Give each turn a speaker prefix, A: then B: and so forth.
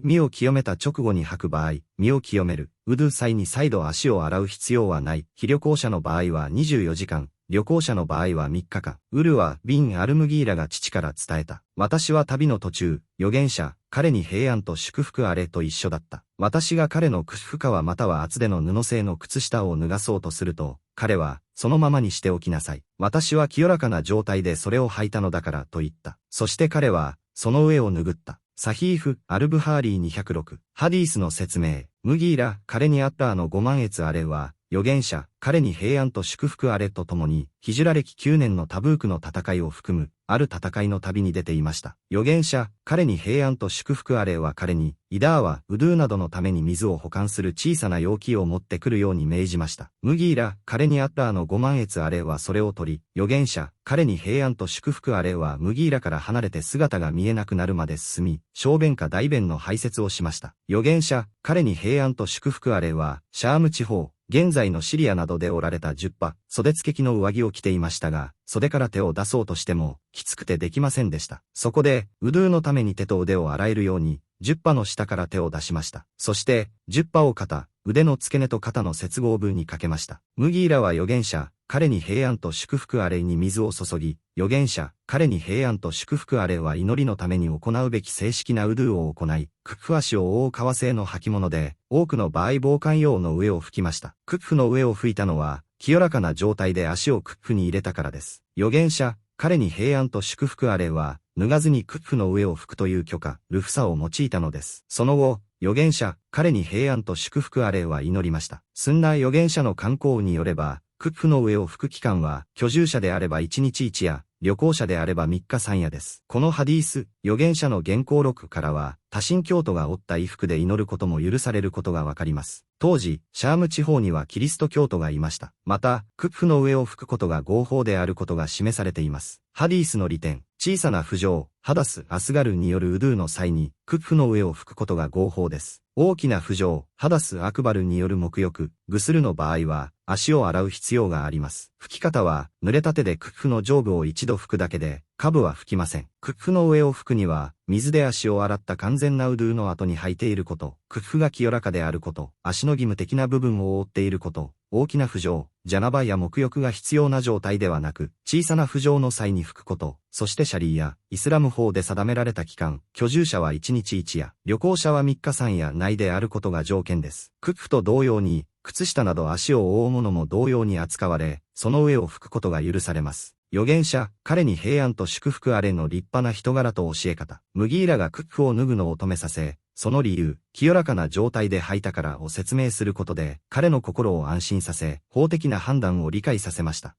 A: 身を清めた直後に履く場合、身を清める、ウドゥ際に再度足を洗う必要はない。非旅行者の場合は24時間、旅行者の場合は3日間。ウルはビン・アルムギーラが父から伝えた。私は旅の途中、預言者、彼に平安と祝福あれと一緒だった。私が彼の靴皮または厚手の布製の靴下を脱がそうとすると、彼は、そのままにしておきなさい。私は清らかな状態でそれを履いたのだからと言った。そして彼は、その上を拭った。サヒーフ・アルブハーリー206。ハディースの説明。ムギーラ、彼にあった5万越あれは、預言者、彼に平安と祝福あれとともに、ヒジュラ歴9年のタブークの戦いを含む、ある戦いの旅に出ていました。預言者、彼に平安と祝福あれは彼に、イダーはウドゥなどのために水を保管する小さな容器を持ってくるように命じました。ムギーラ、彼にあった5万越あれはそれを取り、預言者、彼に平安と祝福あれはムギーラから離れて姿が見えなくなるまで進み、小便か大便の排泄をしました。預言者、彼に平安と祝福あれは、シャーム地方、現在のシリアなどで織られた10羽、袖付きの上着を着ていましたが、袖から手を出そうとしても、きつくてできませんでした。そこで、ウドゥのために手と腕を洗えるように、10羽の下から手を出しました。そして、10羽を肩、腕の付け根と肩の接合部にかけました。ムギーラは預言者、彼に平安と祝福あれに水を注ぎ、預言者、彼に平安と祝福あれは祈りのために行うべき正式なウドゥを行い、クッフ足を覆う革製の履物で、多くの場合防寒用の上を拭きました。クッフの上を拭いたのは、清らかな状態で足をクッフに入れたからです。預言者、彼に平安と祝福あれは、脱がずにクッフの上を拭くという許可、ルフサを用いたのです。その後、預言者、彼に平安と祝福あれは祈りました。スンナー預言者の慣行によれば、クッフの上を拭く期間は、居住者であれば1日1夜、旅行者であれば3日3夜です。このハディース、預言者の原稿録からは、多神教徒が負った衣服で祈ることも許されることがわかります。当時、シャーム地方にはキリスト教徒がいました。また、クッフの上を拭くことが合法であることが示されています。ハディースの利点、小さな浮上、ハダス・アスガルによるウドゥの際に、クッフの上を拭くことが合法です。大きな浮上、ハダス・アクバルによる沐浴、グスルの場合は、足を洗う必要があります。拭き方は、濡れた手でクッフの上部を一度拭くだけで、下部は拭きません。クッフの上を拭くには、水で足を洗った完全なウドゥの後に履いていること、クッフが清らかであること、足の義務的な部分を覆っていること、大きな浮上、ジャナバや沐浴が必要な状態ではなく、小さな浮上の際に拭くこと、そしてシャリーやイスラム法で定められた期間、居住者は1日1夜、旅行者は3日3夜内であることが条件です。クッフと同様に、靴下など足を覆うものも同様に扱われ、その上を拭くことが許されます。預言者、彼に平安と祝福あれの立派な人柄と教え方。ムギーラがクッフを脱ぐのを止めさせ、その理由、清らかな状態で履いたからを説明することで、彼の心を安心させ、法的な判断を理解させました。